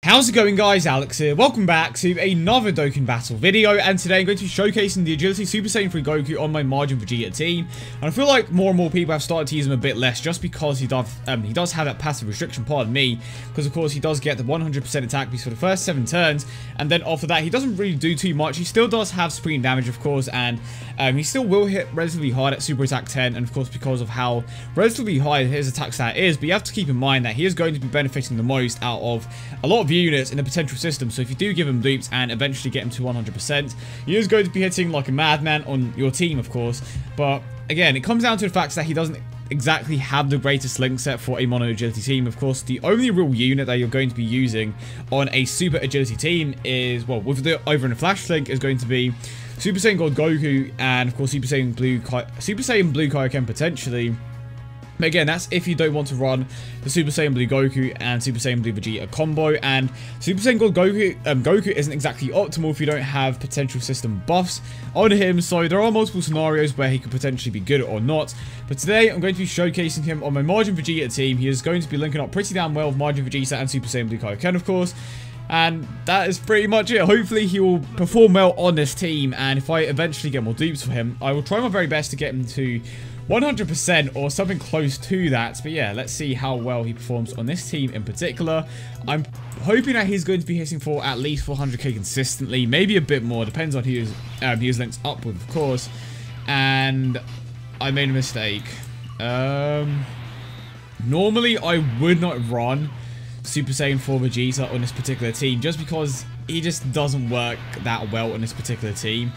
How's it going, guys? Alex here. Welcome back to another Dokkan Battle video, and today I'm going to be showcasing the Agility Super Saiyan 3 Goku on my Margin Vegeta team. And I feel like more and more people have started to use him a bit less, just because he does have that passive restriction, pardon me, because of course he does get the 100% attack boost for the first 7 turns, and then after that he doesn't really do too much. He still does have supreme damage, of course, and he still will hit relatively hard at Super Attack 10, and of course because of how relatively high his attack stat is. But you have to keep in mind that he is going to be benefiting the most out of a lot of units in the potential system. So if you do give him loops and eventually get him to 100%, he is going to be hitting like a madman on your team, of course. But again, it comes down to the fact that he doesn't exactly have the greatest link set for a mono agility team. Of course, the only real unit that you're going to be using on a super agility team is, well, with the over and the flash link, is going to be Super Saiyan God Goku and of course Super Saiyan Blue Kaioken potentially. But again, that's if you don't want to run the Super Saiyan Blue Goku and Super Saiyan Blue Vegeta combo. And Super Saiyan God Goku isn't exactly optimal if you don't have potential system buffs on him. So there are multiple scenarios where he could potentially be good or not. But today I'm going to be showcasing him on my Margin Vegeta team. He is going to be linking up pretty damn well with Margin Vegeta and Super Saiyan Blue Kaioken, of course. And that is pretty much it. Hopefully he will perform well on this team, and if I eventually get more dupes for him, I will try my very best to get him to 100% or something close to that. But yeah, let's see how well he performs on this team in particular. I'm hoping that he's going to be hitting for at least 400k consistently, maybe a bit more, depends on who he is linked up with, of course. And I made a mistake. Normally I would not run Super Saiyan 4 Vegeta on this particular team, just because he just doesn't work that well on this particular team.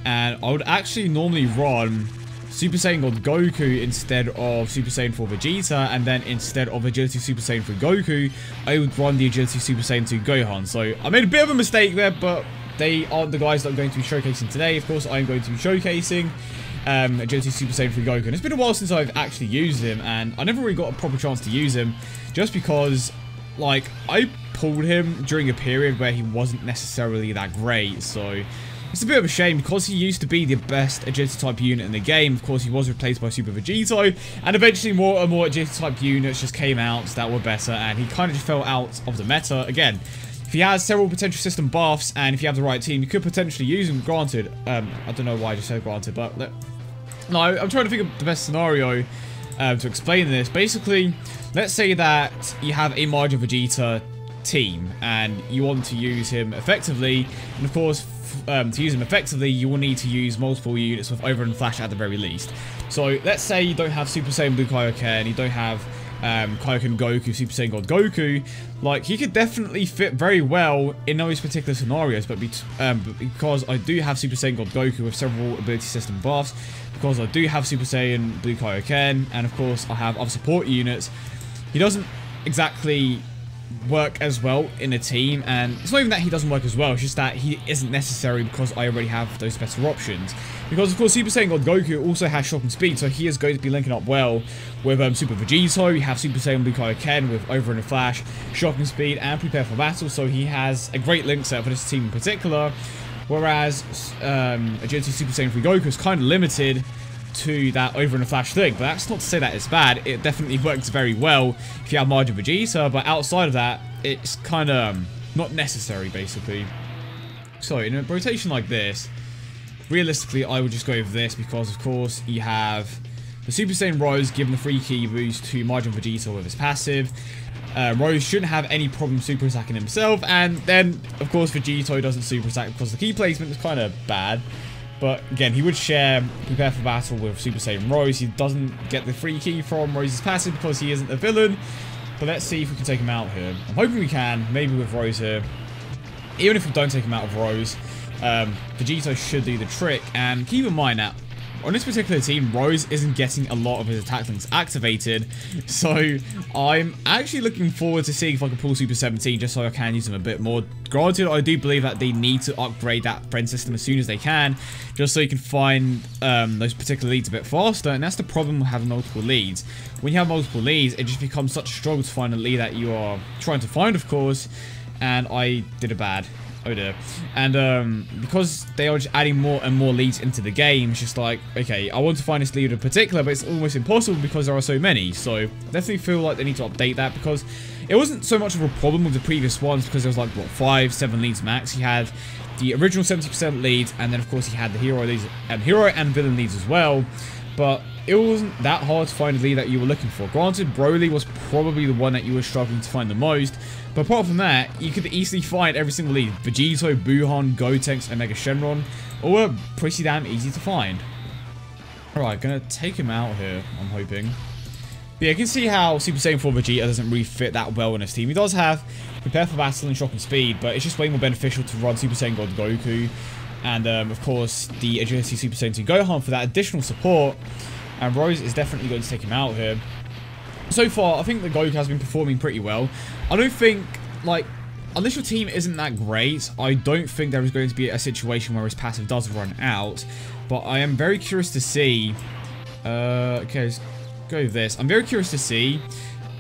And I would actually normally run Super Saiyan God Goku instead of Super Saiyan 4 Vegeta, and then instead of Agility Super Saiyan 3 Goku, I would run the Agility Super Saiyan 2 Gohan. So I made a bit of a mistake there, but they aren't the guys that I'm going to be showcasing today. Of course, I'm going to be showcasing Agility Super Saiyan 3 Goku. And it's been a while since I've actually used him, and I never really got a proper chance to use him, just because, like, I pulled him during a period where he wasn't necessarily that great. So it's a bit of a shame, because he used to be the best agility type unit in the game. Of course, he was replaced by Super Vegito, and eventually more and more agility type units just came out that were better, and he kind of just fell out of the meta. Again, if he has several potential system buffs, and if you have the right team, you could potentially use him, granted. I don't know why I just said granted, but no, I'm trying to think of the best scenario to explain this. Basically, let's say that you have a Margin Vegeta team, and you want to use him effectively, and of course, to use him effectively, you will need to use multiple units with over and flash at the very least. So let's say you don't have Super Saiyan Blue Kaioken, you don't have Kaioken Goku, Super Saiyan God Goku. Like, he could definitely fit very well in those particular scenarios, but because I do have Super Saiyan God Goku with several ability system buffs, because I do have Super Saiyan Blue Kaioken, and of course I have other support units, he doesn't exactly work as well in a team. And it's not even that he doesn't work as well, it's just that he isn't necessary, because I already have those better options. Because of course Super Saiyan God Goku also has shock and speed, so he is going to be linking up well with Super Vegito. You have Super Saiyan Blue Kaioken with over and a flash, shock and speed, and prepare for battle, so he has a great link set for this team in particular. Whereas Agility Super Saiyan 3 Goku is kind of limited to that over and a flash thing, but that's not to say that it's bad. It definitely works very well if you have Margin Vegeta, but outside of that, it's kind of not necessary, basically. So in a rotation like this, realistically I would just go with this, because of course you have the Super Saiyan Rose giving the free key boost to Margin Vegeta with his passive. Rose shouldn't have any problem super attacking himself, and then of course Vegito doesn't super attack because the key placement is kind of bad. But again, he would share Prepare for Battle with Super Saiyan Rose. He doesn't get the free key from Rose's passive because he isn't a villain. But let's see if we can take him out here. I'm hoping we can, maybe with Rose here. Even if we don't take him out of Rose, Vegito should do the trick. And keep in mind that on this particular team, Rose isn't getting a lot of his attack links activated. So I'm actually looking forward to seeing if I can pull Super 17 just so I can use him a bit more. Granted, I do believe that they need to upgrade that friend system as soon as they can, just so you can find those particular leads a bit faster. And that's the problem with having multiple leads. When you have multiple leads, it just becomes such a struggle to find a lead that you are trying to find, of course. And I did a bad Oh dear. And because they are just adding more and more leads into the game, it's just like, okay, I want to find this lead in particular, but it's almost impossible because there are so many. So I definitely feel like they need to update that, because it wasn't so much of a problem with the previous ones, because there was like, what, 5, 7 leads max. He had the original 70% leads, and then of course he had the hero leads and hero and villain leads as well. But it wasn't that hard to find a lead that you were looking for. Granted, Broly was probably the one that you were struggling to find the most, but apart from that, you could easily find every single lead. Vegito, Buhan, Gotenks, and Mega Shenron all were pretty damn easy to find. Alright, gonna take him out here, I'm hoping. But yeah, you can see how Super Saiyan 4 Vegeta doesn't really fit that well in his team. He does have Prepare for Battle and Shock and Speed, but it's just way more beneficial to run Super Saiyan God Goku. And of course, the Agility Super Saiyan 2 Gohan for that additional support. And Rose is definitely going to take him out here. So far, I think the Goku has been performing pretty well. I don't think, like, unless your team isn't that great, I don't think there is going to be a situation where his passive does run out. But I am very curious to see... okay, let's go with this. I'm very curious to see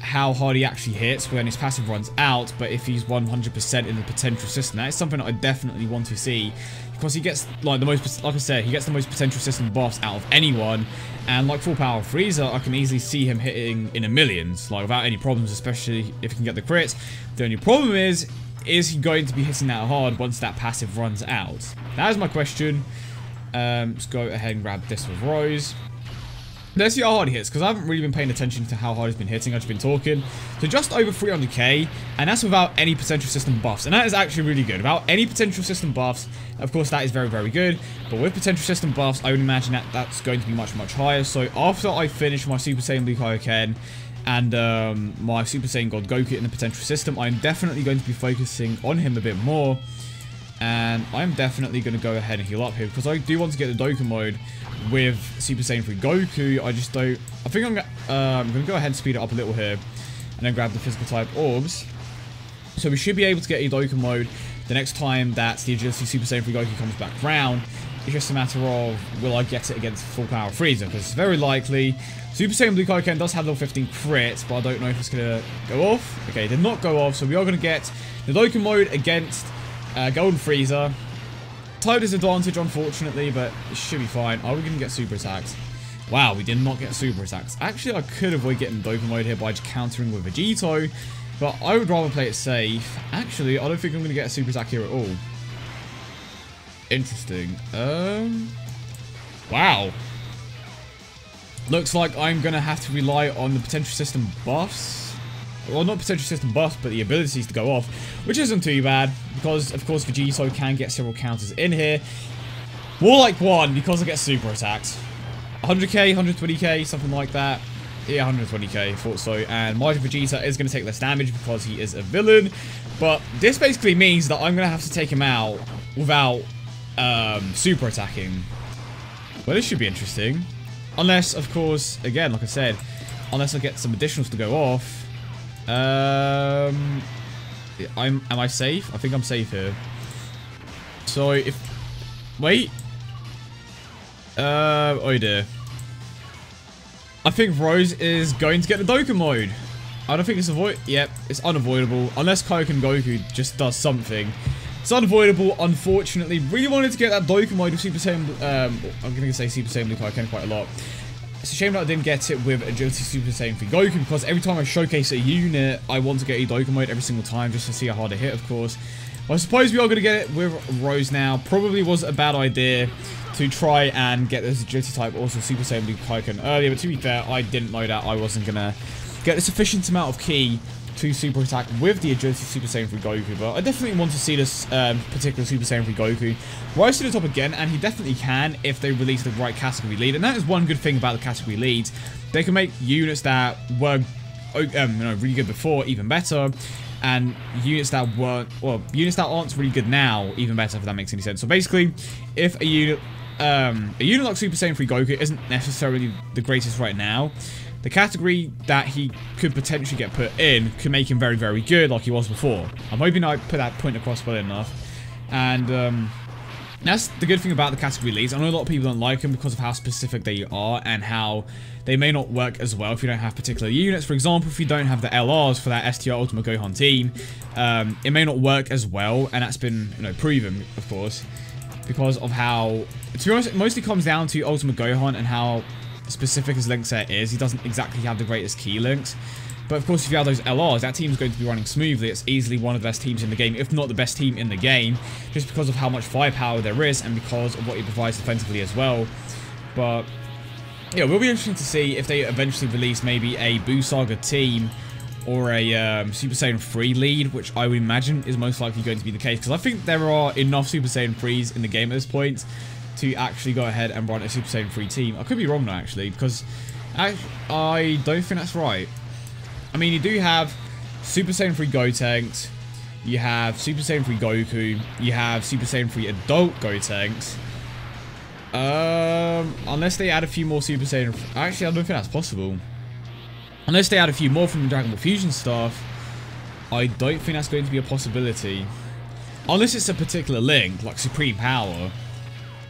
how hard he actually hits when his passive runs out, but if he's 100% in the potential system. That is something that I definitely want to see, because he gets, like, the most, like I said, he gets the most potential system buffs out of anyone. And like Full Power Frieza, I can easily see him hitting in the millions, like, without any problems, especially if he can get the crits. The only problem is he going to be hitting that hard once that passive runs out? That is my question. Let's go ahead and grab this with Rose. Let's see how hard he hits, because I haven't really been paying attention to how hard he's been hitting. I've just been talking. So just over 300k, and that's without any potential system buffs. And that is actually really good. Without any potential system buffs, of course, that is very, very good. But with potential system buffs, I would imagine that that's going to be much, much higher. So after I finish my Super Saiyan Blue Kaioken and my Super Saiyan God Goku in the potential system, I'm definitely going to be focusing on him a bit more. And I'm definitely going to go ahead and heal up here, because I do want to get the Dokkan mode with Super Saiyan 3 Goku. I just don't... I think I'm going to go ahead and speed it up a little here, and then grab the physical type orbs. So we should be able to get a Dokkan mode the next time that the Agility Super Saiyan 3 Goku comes back round. It's just a matter of, will I get it against Full Power Frieza? Because it's very likely. Super Saiyan Blue Kaioken does have level 15 crit, but I don't know if it's going to go off. Okay, it did not go off, so we are going to get the Dokkan mode against Golden Frieza. Type disadvantage, unfortunately, but it should be fine. Are we going to get super attacks? Wow, we did not get super attacks. Actually, I could avoid getting Dokkan mode here by just countering with Vegito, but I would rather play it safe. Actually, I don't think I'm going to get a super attack here at all. Interesting. Wow. Looks like I'm going to have to rely on the potential system buffs. Well, not potential system buffs, but the abilities to go off, which isn't too bad, because, of course, Vegito can get several counters in here. More like one, because I get super attacks. 100k, 120k, something like that. Yeah, 120k, thought so. And my Vegeta is going to take less damage because he is a villain. But this basically means that I'm going to have to take him out without super attacking. Well, this should be interesting. Unless, of course, again, like I said, unless I get some additionals to go off. Am I safe? I think I'm safe here. So if... Wait. Oh dear. I think Rose is going to get the Dokkan mode. I don't think it's Yep, it's unavoidable. Unless Kaioken Goku just does something. It's unavoidable, unfortunately. Really wanted to get that Dokkan mode with Super Saiyan... I'm going to say Super Saiyan Blue Kaioken quite a lot. It's a shame that I didn't get it with Agility Super Saiyan 3 Goku, because every time I showcase a unit, I want to get a Dokkan mode every single time just to see how hard it hit, of course. Well, I suppose we are going to get it with Rose now. Probably was a bad idea to try and get this Agility type also Super Saiyan Blue Kaioken earlier, but to be fair, I didn't know that I wasn't going to get a sufficient amount of ki to super attack with the Agility Super Saiyan 3 Goku, but I definitely want to see this particular Super Saiyan 3 Goku rise to the top again, and he definitely can if they release the right category lead. And that is one good thing about the category leads. They can make units that were really good before even better, and units that weren't, well, units that aren't really good now even better, if that makes any sense. So basically, if a unit like Super Saiyan 3 Goku isn't necessarily the greatest right now, the category that he could potentially get put in could make him very, very good like he was before. I'm hoping I put that point across well enough. And That's the good thing about the category leads. I know a lot of people don't like them because of how specific they are and how they may not work as well if you don't have particular units. For example, if you don't have the LRs for that STR Ultimate Gohan team, it may not work as well, and that's been, you know, proven, of course, because of how, to be honest, it mostly comes down to Ultimate Gohan and how specific his link set is. He doesn't exactly have the greatest key links. But of course, if you have those LRs, that team's going to be running smoothly. It's easily one of the best teams in the game, if not the best team in the game, just because of how much firepower there is and because of what he provides defensively as well. But yeah, it will be interesting to see if they eventually release maybe a Buu Saga team or a Super Saiyan 3 lead, which I would imagine is most likely going to be the case, because I think there are enough Super Saiyan 3s in the game at this point to actually go ahead and run a Super Saiyan 3 team. I could be wrong though, actually, because I don't think that's right. I mean, you do have Super Saiyan 3 Gotenks, you have Super Saiyan 3 Goku, you have Super Saiyan 3 Adult Gotenks. Unless they add a few more Super Saiyan... Actually, I don't think that's possible. Unless they add a few more from the Dragon Ball Fusion stuff, I don't think that's going to be a possibility. Unless it's a particular link, like Supreme Power.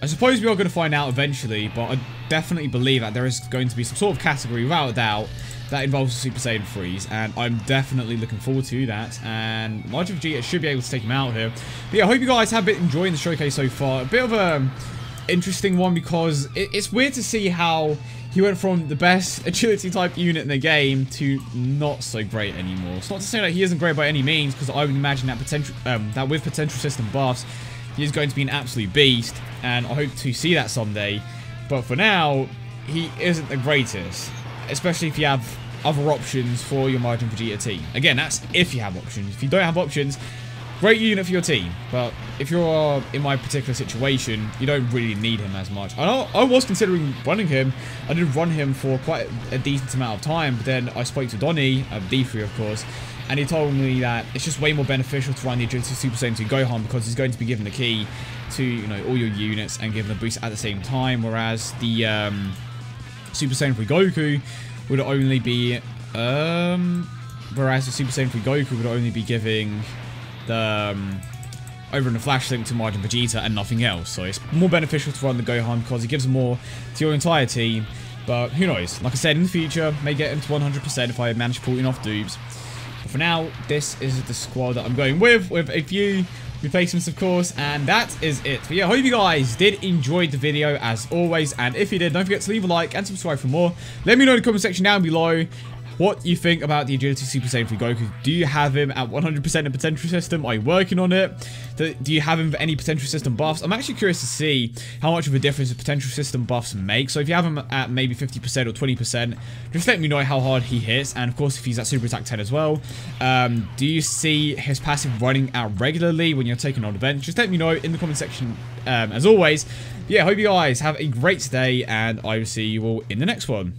I suppose we are going to find out eventually, but I definitely believe that there is going to be some sort of category, without a doubt, that involves the Super Saiyan 3s, and I'm definitely looking forward to that, and Majin Vegeta should be able to take him out here. But yeah, I hope you guys have been enjoying the showcase so far. A bit of a interesting one, because it's weird to see how he went from the best agility type unit in the game to not so great anymore. It's not to say that he isn't great by any means, because I would imagine that that with potential system buffs, he is going to be an absolute beast, and I hope to see that someday. But for now, he isn't the greatest, especially if you have other options for your Majin Vegeta team. Again, that's if you have options. If you don't have options, great unit for your team. But if you're in my particular situation, you don't really need him as much. I was considering running him. I did run him for quite a decent amount of time, but then I spoke to Donnie, D3 of course, and he told me that it's just way more beneficial to run the Agility Super Saiyan 2 Gohan, because he's going to be given the key to, you know, all your units and given a boost at the same time, whereas the Super Saiyan 3 Goku would only be whereas the Super Saiyan 3 Goku would only be giving the over in the Flash link to Majin Vegeta and nothing else. So it's more beneficial to run the Gohan because it gives more to your entire team. But who knows? Like I said, in the future, may get him to 100% if I manage to pull enough dupes. But for now, this is the squad that I'm going with a few replacements, of course, and that is it. But yeah, I hope you guys did enjoy the video as always, and if you did, don't forget to leave a like and subscribe for more. Let me know in the comment section down below what you think about the Agility Super Saiyan 3 Goku. Do you have him at 100% in potential system? Are you working on it? Do you have him for any potential system buffs? I'm actually curious to see how much of a difference the potential system buffs make. So if you have him at maybe 50% or 20%, just let me know how hard he hits. And of course, if he's at Super Attack 10 as well. Do you see his passive running out regularly when you're taking on events? Just let me know in the comment section as always. Yeah, I hope you guys have a great day, and I will see you all in the next one.